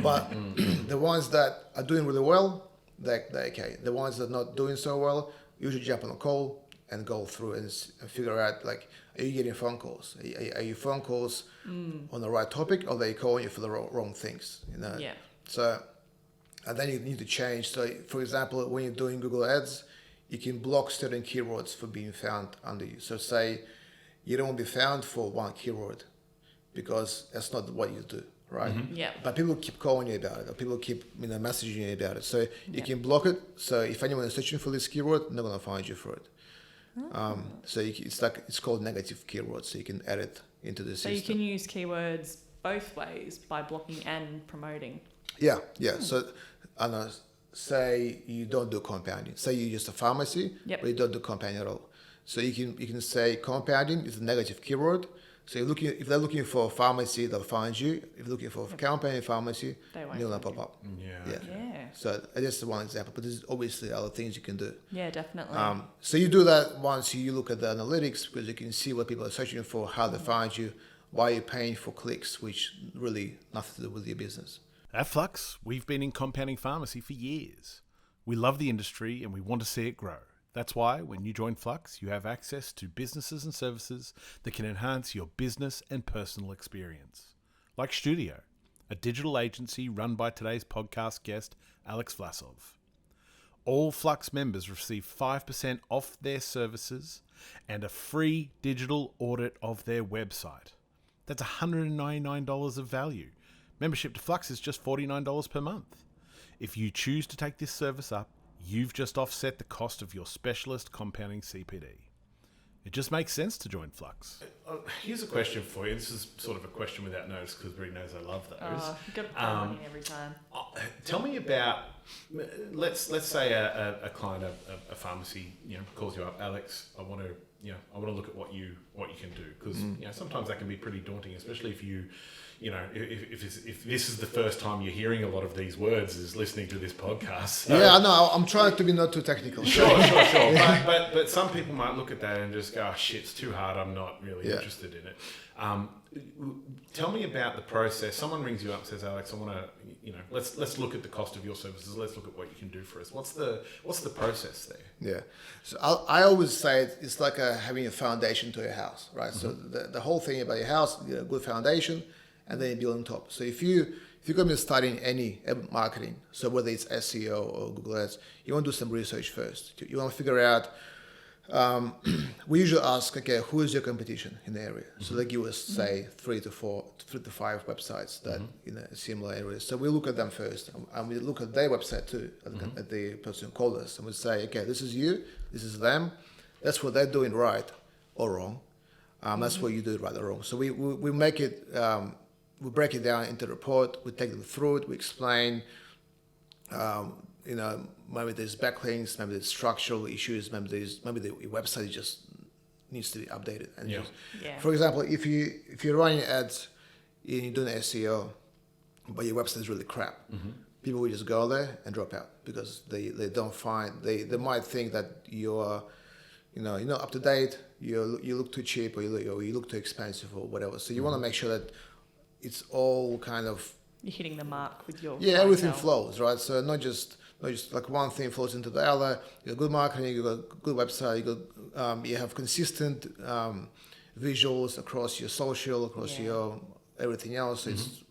But the ones that are doing really well, they're okay. The ones that are not doing so well, usually jump on a call and go through and figure out, like, are you getting phone calls? Are your phone calls on the right topic, or are they calling you for the wrong things? So, and then you need to change. So, for example, when you're doing Google Ads, you can block certain keywords for being found under you. So say you don't want to be found for one keyword because that's not what you do, right? But people keep calling you about it, or people keep messaging you about it. So you can block it. So if anyone is searching for this keyword, they're not going to find you for it. So it's called negative keywords. So you can add it into the system. So you can use keywords both ways, by blocking and promoting. Yeah. So I know. Say you don't do compounding. Say you're just a pharmacy, but you don't do compounding at all. So you can say compounding is a negative keyword. So if they're looking for a pharmacy, they'll find you. If they're looking for a compounding pharmacy, you'll not pop up. So that's one example. But there's obviously other things you can do. Yeah, definitely. So you do that once you look at the analytics, because you can see what people are searching for, how they find you, why you're paying for clicks, which really nothing to do with your business. At Flux, we've been in compounding pharmacy for years. We love the industry and we want to see it grow. That's why when you join Flux, you have access to businesses and services that can enhance your business and personal experience. Like Shtudio, a digital agency run by today's podcast guest, Alex Vlassov. All Flux members receive 5% off their services and a free digital audit of their website. That's $199 of value, Membership to Flux is just $49 per month. If you choose to take this service up, you've just offset the cost of your specialist compounding CPD. It just makes sense to join Flux. Here's a question for you. This is sort of a question without notice because Brie knows I love those. You've got to put money in every time. Tell me about, let's say a client, a pharmacy, calls you up, Alex. I want to look at what you can do, because sometimes that can be pretty daunting, especially if if this is the first time you're hearing a lot of these words, is listening to this podcast. So. Yeah, I know. I'm trying to be not too technical. Sure. But some people might look at that and just go, "Oh shit, it's too hard. I'm not really interested in it." Tell me about the process. Someone rings you up and says, "Alex, I want to, let's look at the cost of your services. Let's look at what you can do for us." What's the process there? Yeah. So I always say it's like having a foundation to your house, right? So the whole thing about your house, you get a good foundation, and then you build on top. So if you're going to be studying any marketing, so whether it's SEO or Google Ads, you want to do some research first. You want to figure out. We usually ask, okay, who is your competition in the area? So they give us, say, 3 to 5 websites that in a similar area. So we look at them first, and we look at their website too, at the person who called us, and we say, okay, this is you, this is them. That's what they're doing right or wrong. That's what you do right or wrong. So we make it. We break it down into a report. We take them through it. We explain. Maybe there's backlinks, maybe there's structural issues, maybe the website just needs to be updated. And for example, if you're running ads and you're doing SEO, but your website is really crap, people will just go there and drop out because they don't find they might think that you're not up to date, you look too cheap, or you look too expensive or whatever. So you want to make sure that it's all kind of you're hitting the mark with your everything flows, right? So not just like one thing flows into the other. You got good marketing, you got good website, you have consistent visuals across your social, across your everything else. So it's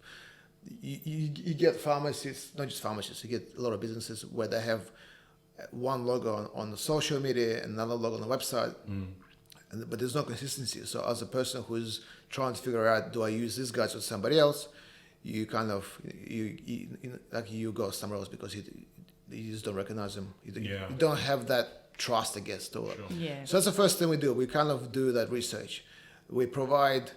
you get pharmacists, not just pharmacists, you get a lot of businesses where they have one logo on the social media and another logo on the website, but there's no consistency. So as a person who's trying to figure out, do I use these guys or somebody else, you kind of you go somewhere else because you just don't recognize them. You don't have that trust, I guess, to it. Sure. Yeah. So that's the first thing we do. We kind of do that research. We provide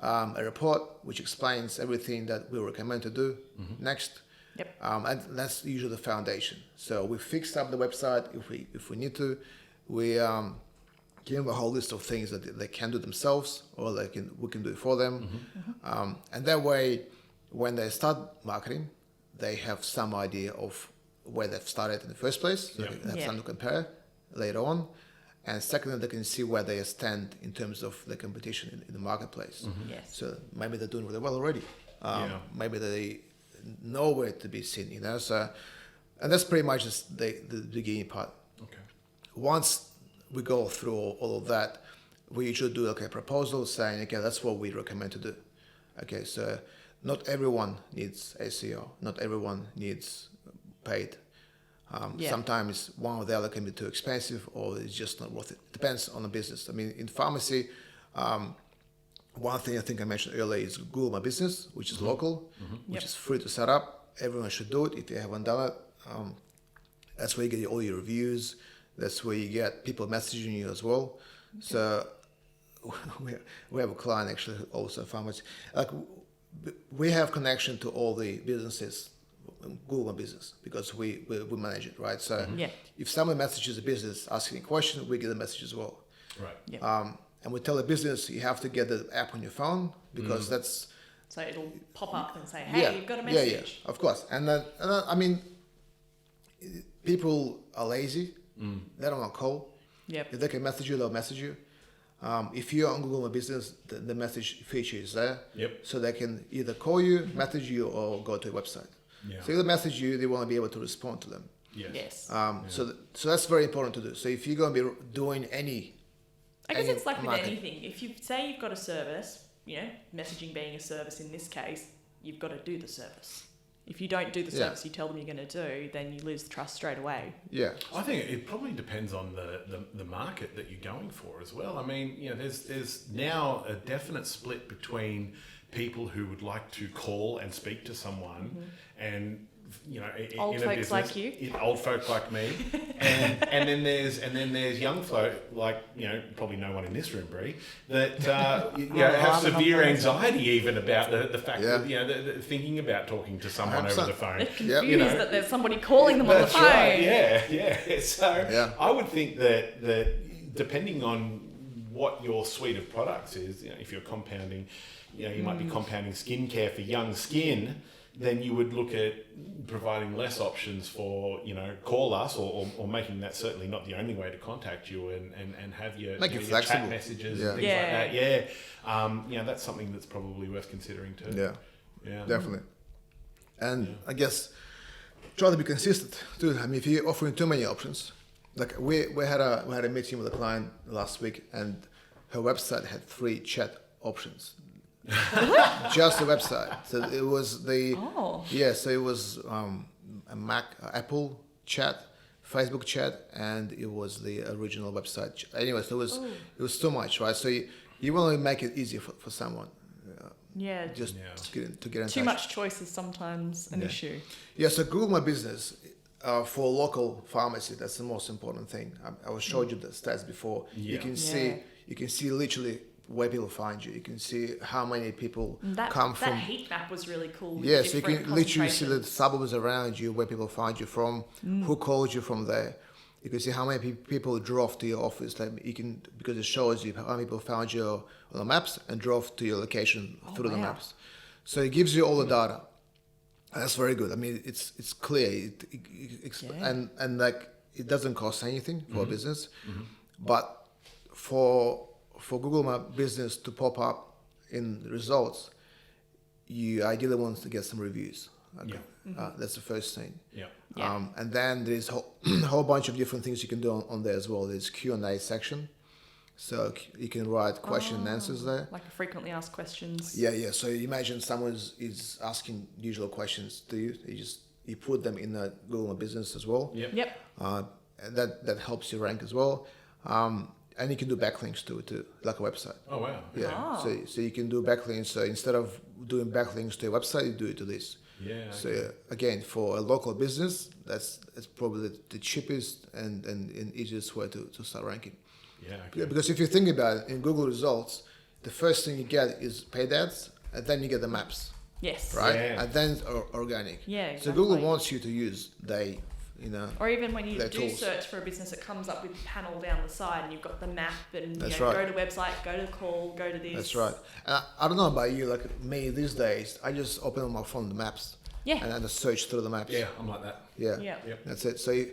a report which explains everything that we recommend to do next. Yep. And that's usually the foundation. So we fix up the website if we need to. We give them a whole list of things that they can do themselves, or we can do it for them. And that way, when they start marketing, they have some idea of where they've started in the first place, so they have something to compare later on. And secondly, they can see where they stand in terms of the competition in the marketplace. Yes. So maybe they're doing really well already. Maybe they know where to be seen, So, and that's pretty much just the beginning part. Okay. Once we go through all of that, we usually do a proposal saying, okay, that's what we recommend to do. Okay, so not everyone needs SEO. Not everyone needs paid. Sometimes one or the other can be too expensive, or it's just not worth it. Depends on the business. I mean, in pharmacy, one thing I think I mentioned earlier is Google My Business, which is local, which is free to set up. Everyone should do it if you haven't done it. That's where you get all your reviews. That's where you get people messaging you as well. Okay. So we have a client actually also a pharmacy. Like we have connection to all the businesses, Google My Business, because we manage it, right? So if someone messages a business asking a question, we get a message as well. Right. Yeah. And we tell the business you have to get the app on your phone because that's. So it'll pop up and say, "Hey, you've got a message." Yeah, of course. And then I mean, people are lazy. They don't want to call. Yep. If they can message you, they'll message you. If you're on Google My Business, the message feature is there. Yep. So they can either call you, message you, or go to a website. Yeah. So if they message you, they want to be able to respond to them. Yes. So that's very important to do. So if you're going to be doing I guess it's like with marketing. anything. If you say you've got a service, messaging being a service in this case, you've got to do the service. If you don't do the Yeah. service you tell them you're going to do, then you lose the trust straight away. Yeah. I think it probably depends on the market that you're going for as well. I mean, there's now a definite split between people who would like to call and speak to someone and Old in a folks business, like you. old folk like me, and then there's young folk like probably no one in this room, Bree, that have severe anxiety even about the fact that the thinking about talking to someone over the phone. They're confused that there's somebody calling them on the phone. Right. Yeah. So I would think that depending on what your suite of products is, if you're compounding, you might be compounding skincare for young skin, then you would look at providing less options for, call us or making that certainly not the only way to contact you and have your, your chat messages and things like that. That's something that's probably worth considering too. Yeah. Definitely. And I guess try to be consistent too. I mean, if you're offering too many options, like we had a meeting with a client last week, and her website had 3 chat options. Just the website. So it was so it was a Apple chat, Facebook chat, and it was the original website. Anyway, so it was too much, right? So you want to make it easier for someone. To get in touch. Too much choice is sometimes an issue. Yeah, so Google My Business for local pharmacy, that's the most important thing. I showed you the stats before. You can see literally where people find you. You can see how many people come from. That heat map was really cool. Yeah, so you can literally see the suburbs around you, where people find you from, who called you from there. You can see how many people drove to your office. Like because it shows you how many people found you on the maps and drove to your location through the maps. So it gives you all the data. And that's very good. I mean, it's clear, and like it doesn't cost anything for a business, but for Google My Business to pop up in the results, you ideally want to get some reviews. Okay. That's the first thing. And then there's a whole bunch of different things you can do on there as well. There's Q&A section. So you can write question and answers there. Like a frequently asked questions. Yeah. So imagine someone is asking usual questions to you. You put them in the Google My Business as well. Yep. And that helps you rank as well. And you can do backlinks to it, like a website. Oh, wow. Yeah. So you can do backlinks. So instead of doing backlinks to a website, you do it to this. Yeah. Okay. So again, for a local business, that's probably the cheapest and easiest way to start ranking. Yeah. Okay. Because if you think about it, in Google results, the first thing you get is paid ads, and then you get the maps. Yes. Right. Yeah. And then organic. Yeah. Exactly. So Google wants you to use or even when you do tools. search for a business, it comes up with a panel down the side and you've got the map and That's go right. to website, go to call, go to this. That's right. And I don't know about you, like me these days, I just open on my phone the maps. Yeah. And I just search through the maps. Yeah, I'm like that. Yeah. Yep. That's it. So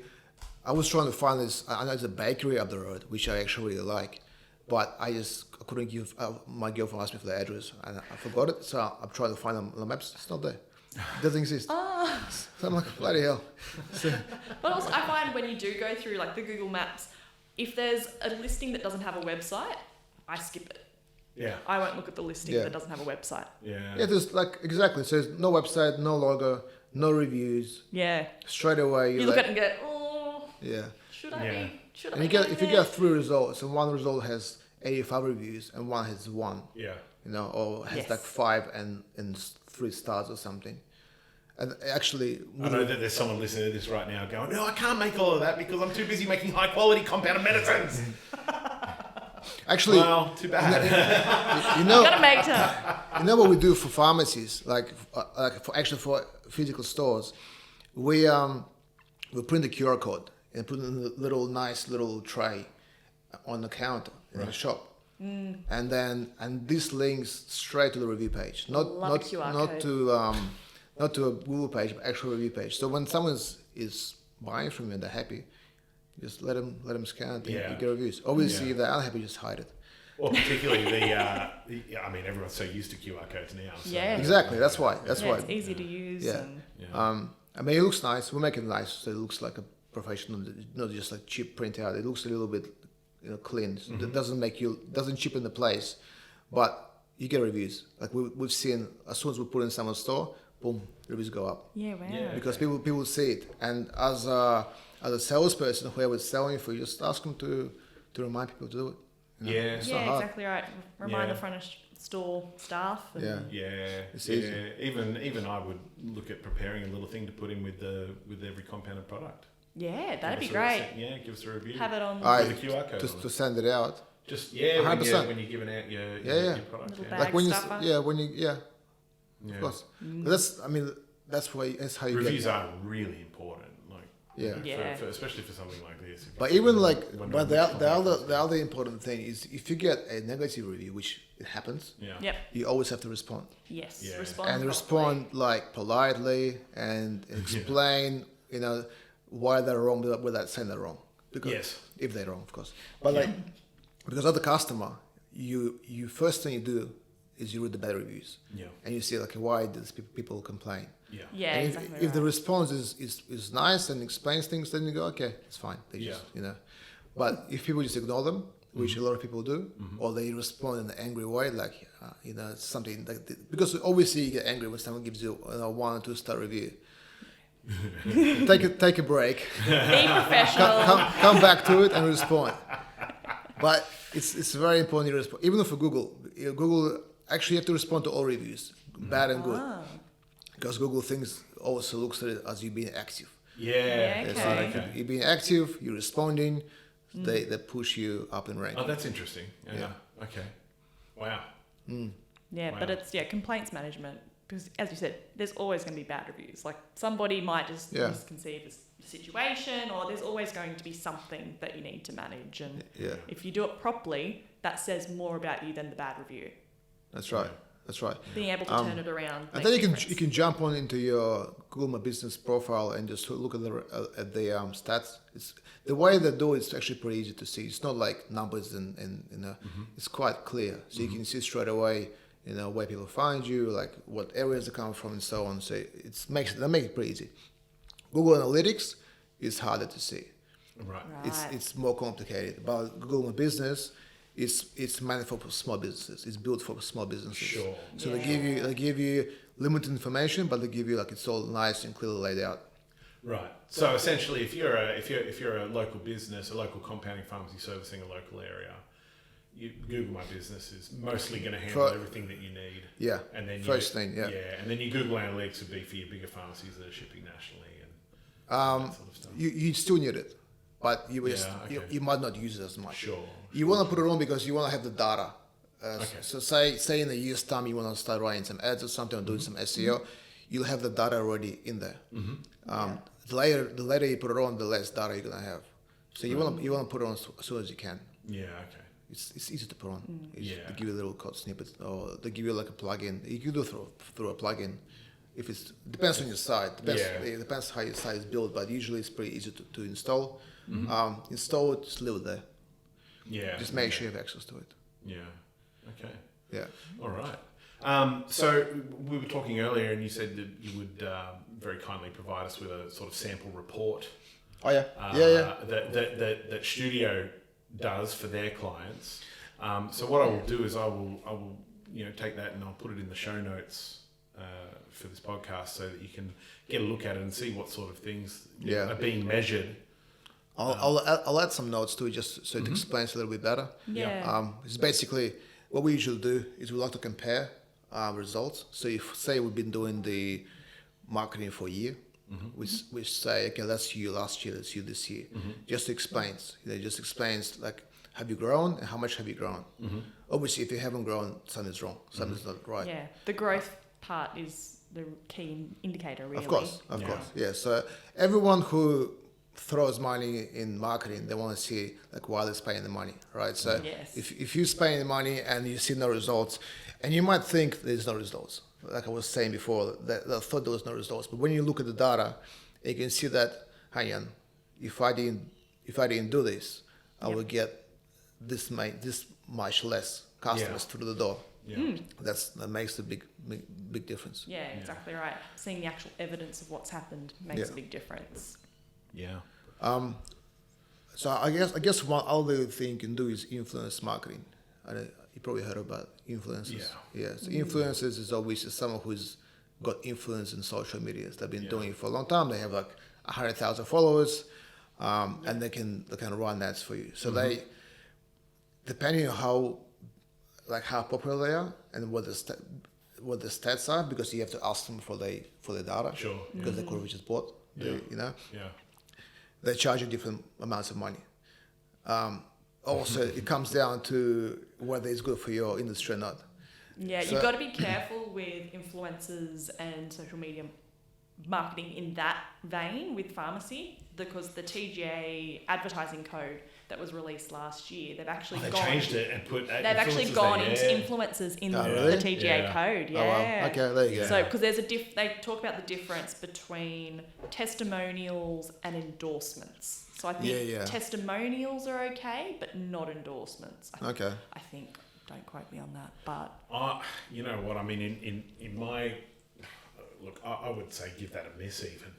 I was trying to find this. I know there's a bakery up the road, which I actually really like, but I couldn't give. My girlfriend asked me for the address, and I forgot it. So I'm trying to find it on the maps. It's not there. It doesn't exist. So I'm like, bloody hell. But also, I find when you do go through like the Google Maps, if there's a listing that doesn't have a website, I skip it. Yeah. I won't look at the listing that doesn't have a website. Yeah. Yeah, there's exactly. So there's no website, no logo, no reviews. Yeah. Straight away You look at it and go, oh. Yeah. Should I be? Should I And be? if you get 3 results, and one result has 85 reviews, and one has 1. Yeah. Or has like 5 and 3 stars or something. And actually, I know that there's someone listening to this right now going, "No, I can't make all of that because I'm too busy making high quality compounded medicines." Actually, well, too bad. You gotta make time. You know what we do for pharmacies, like for physical stores, we print the QR code and put it in a nice little tray on the counter in the shop. And this links straight to the review page, not to a Google page, but actual review page. So when someone is buying from you and they're happy, just let them scan it and get reviews. Obviously, if they're unhappy, just hide it. Well, particularly I mean, everyone's so used to QR codes now. So. Yeah. Exactly. That's why. It's easy to use. Yeah. I mean, it looks nice. We make it nice, so it looks like a professional, not just like cheap printout. It looks a little bit, clean. So it doesn't cheapen the place, but you get reviews. Like we've seen, as soon as we put in someone's store, boom, reviews go up. Yeah, wow. Yeah. Because people see it, and as a salesperson, whoever's selling for you, just ask them to remind people to do it. You know? Yeah. It's not Yeah, hard. exactly right. Remind Yeah. the front of store staff. And Yeah. It's Yeah. easy. Even I would look at preparing a little thing to put in with every compounded product. Yeah, that'd be Give us a- great. Yeah, give us a review. Have it on. Alright, With a QR code on to it. send it out. Just 100%. when you're giving out your Yeah. product. Little Yeah. bag. Like when you, stuffer. of course. But that's how you Reviews get. are really important. Like Yeah. Yeah. especially for something like this. But even like, When but no one the other important thing is if you get a negative review, which it happens, Yeah. Yep. you always have to respond. Yes. Yeah. Respond. And properly. respond like politely and explain, why they're wrong without saying they're wrong. Because Yes. if they're wrong, of course. But like, because as a customer, you first thing you do is you read the bad reviews. Yeah. And you see like why these people complain. Yeah. Yeah, And exactly. if the right. response is nice and explains things, then you go, okay, it's fine. They just, But if people just ignore them, which a lot of people do, or they respond in an angry way, like, something like because obviously you get angry when someone gives you a 1 or 2 star review. take a break, Be professional. come back to it and respond. But it's very important you respond. Even for Google actually you have to respond to all reviews, bad and good, Ah. because Google also looks at it as you being active. Yeah. Yeah, Yeah, okay. so you're being active, you're responding, they push you up in rank. Oh, that's interesting. Yeah. Okay. Wow. Yeah, but Wow. it's complaints management because as you said, there's always going to be bad reviews. Like somebody might just Yeah. misconceive the situation, or there's always going to be something that you need to manage. And Yeah, if you do it properly, that says more about you than the bad review. that's right. That's right. Being able to turn it around. And makes then a you can difference. jump on into your Google My Business profile and just look at the stats. It's the way they do it's actually pretty easy to see. It's not like numbers and it's quite clear. So you can see straight away, where people find you, like what areas they come from, and so on. So they make it pretty easy. Google Analytics is harder to see. Right. Right. It's more complicated. But Google My Business. It's meant for small businesses. It's built for small businesses. Sure. So Yeah. they give you limited information, but they give you like it's all nice and clearly laid out. Right. So essentially, if you're a local business, a local compounding pharmacy servicing a local area, Google My Business is mostly going to handle everything that you need. Yeah. And then First thing, yeah. and then your Google Analytics would be for your bigger pharmacies that are shipping nationally and that sort of stuff. You still need it, but okay. you might not use it as much. Sure. You want to put it on because you want to have the data. Okay. So say in a year's time you want to start writing some ads or something or doing some SEO, you'll have the data already in there. The later you put it on, the less data you're gonna have. So you want to put it on as soon as you can. Yeah. Okay. It's easy to put on. Yeah. They give you a little code snippet, or they give you like a plugin. You can do through a plugin. If it's depends on your site. It depends how your site is built, but usually it's pretty easy to install. Install it, just leave it there. Yeah. Just make sure you have access to it. Yeah. Okay. Yeah. All right. So we were talking earlier, and you said that you would very kindly provide us with a sort of sample report. Oh yeah. Yeah. That Shtudio does for their clients. So what I will do is I will take that and I'll put it in the show notes for this podcast so that you can get a look at it and see what sort of things are being measured. I'll add some notes to it just so it explains a little bit better. Yeah. It's basically what we usually do is we like to compare results. So if say we've been doing the marketing for a year, we say okay, that's you last year, that's you this year. Just explains. It just explains like have you grown and how much have you grown. Obviously, if you haven't grown, something's wrong. Something's not right. Yeah. The growth part is the key indicator, really. Of course. Yeah. So everyone who throws money in marketing, they want to see like why they're spending the money, right? So Yes. if you spend the money and you see no results, and you might think there's no results, like I was saying before, that I thought there was no results, but when you look at the data, you can see that, hang on, if I didn't do this, I would get this much less customers through the door. Yeah. That makes a big difference. Yeah, exactly right. Seeing the actual evidence of what's happened makes a big difference. Yeah. So I guess one other thing you can do is influence marketing. You probably heard about influencers. Yeah. So influencers is obviously someone who's got influence in social medias. They've been doing it for a long time. They have like 100,000 followers, and they can run ads for you. So they, depending on how popular they are and what the stats are, because you have to ask them for the data. Sure. Because the coverage is bought. Yeah. They charge you different amounts of money. Also, it comes down to whether it's good for your industry or not. Yeah, So- you've got to be careful with influencers and social media marketing in that vein with pharmacy, because the TGA advertising code that was released last year, they've actually They gone. changed it and put. They've actually gone into influencers in Oh, really? the TGA Yeah. code. Yeah. Oh, wow. Okay, there you go. So, because there's they talk about the difference between testimonials and endorsements. So I think Yeah. testimonials are okay, but not endorsements. Okay. I think. Don't quote me on that, but You know what I mean? In my look, I would say give that a miss even.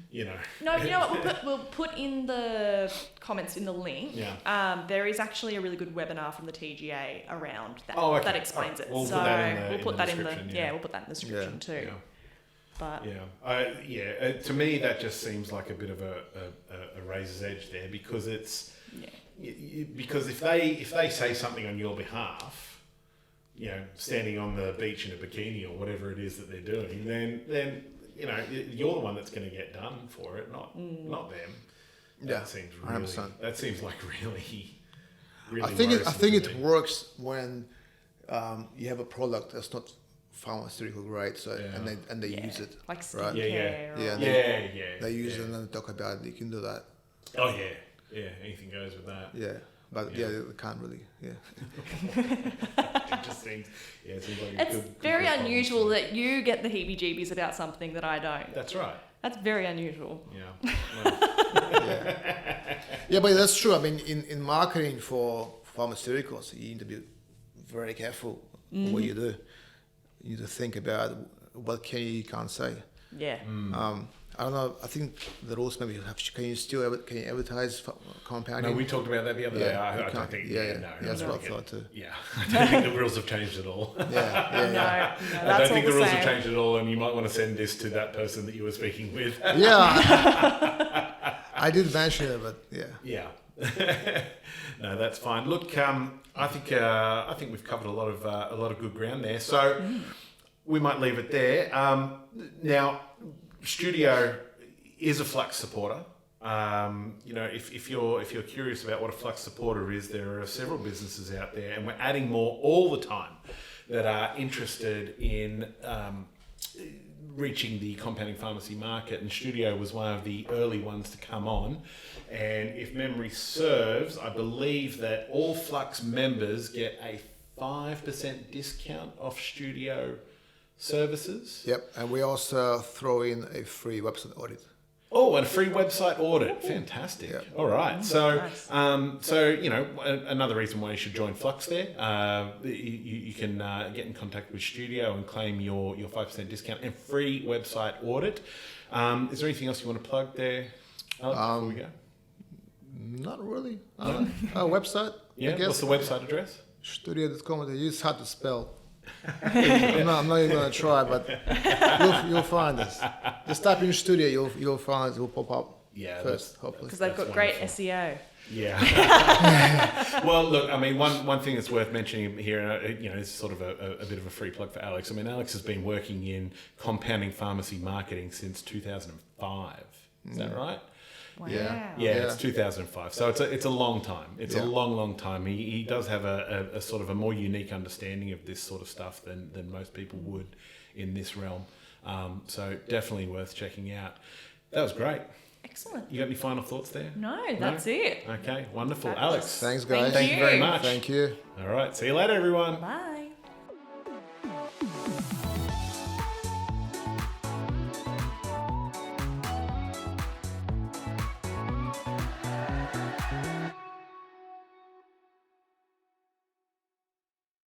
You know. no, you know what? We'll put in the comments in the link. Yeah. There is actually a really good webinar from the TGA around that. Oh, okay. That explains it. We'll so put that in the, we'll put that in the description, yeah. we'll put that in the description too. Yeah. But To me, that just seems like a bit of a razor's edge there, because it's because if they say something on your behalf, standing on the beach in a bikini or whatever it is that they're doing, then you're the one that's going to get done for it, not them. Yeah, That seems really. 100%. That seems like really. I think worrisome to it me. works when you have a product that's not pharmaceutical grade, so Yeah. and they use it, like right? skincare. Yeah, or- They use it and then talk about it. You can do that. Oh yeah, anything goes with that. Yeah, but Yeah. they can't really. Yeah. It just seems. Yeah, it seems like a It's good very problem. unusual that you get the heebie-jeebies about something that I don't. That's right. That's very unusual. Yeah. Well, Yeah, but that's true. I mean, in marketing for pharmaceuticals, you need to be very careful what you do. You need to think about what can't say. Yeah. I don't know. I think the rules maybe can you advertise compounding? no, we talked about that the other day. Yeah, I you don't can't. think. Yeah, No, that's I what I think thought too. Yeah, I don't think the rules have changed at all. Yeah, No, yeah, no, I that's don't think all the rules same. have changed at all, and you might want to send this to that person that you were speaking with. yeah. I did mention it, but yeah. Yeah. No, that's fine. Look, I think we've covered a lot of good ground there. So we might leave it there. Now, Shtudio is a Flux supporter. If you're curious about what a Flux supporter is, there are several businesses out there, and we're adding more all the time that are interested in reaching the compounding pharmacy market, and Shtudio was one of the early ones to come on. And if memory serves, I believe that all Flux members get a 5% discount off Shtudio services. Yep, and we also throw in a free website audit. Oh, and a free website audit. Fantastic. Yeah. All right. So, nice. another reason why you should join Flux there. You can get in contact with Shtudio and claim your 5% discount and free website audit. Is there anything else you want to plug there, Alex, before we go? Not really. Our website. Yeah. I guess. What's the website address? Shtudio.com. It's hard to spell. I'm not even gonna try, but you'll find us. Just type in Shtudio, you'll find us. It will pop up Yeah. first, hopefully. Because they've That's got great wonderful. SEO. Yeah. Well, look, I mean, one thing that's worth mentioning here, is sort of a bit of a free plug for Alex. I mean, Alex has been working in compounding pharmacy marketing since 2005. Is that right? Wow. Yeah. Yeah, it's 2005. So it's a long time. It's Yeah. a long time. He does have a sort of a more unique understanding of this sort of stuff than most people would in this realm. So definitely worth checking out. That was great. Excellent. You got any final thoughts there? No, that's it. Okay, wonderful. Fabulous. Alex, Thanks, guys. thank you very much. Thank you. All right, see you later, everyone. Bye.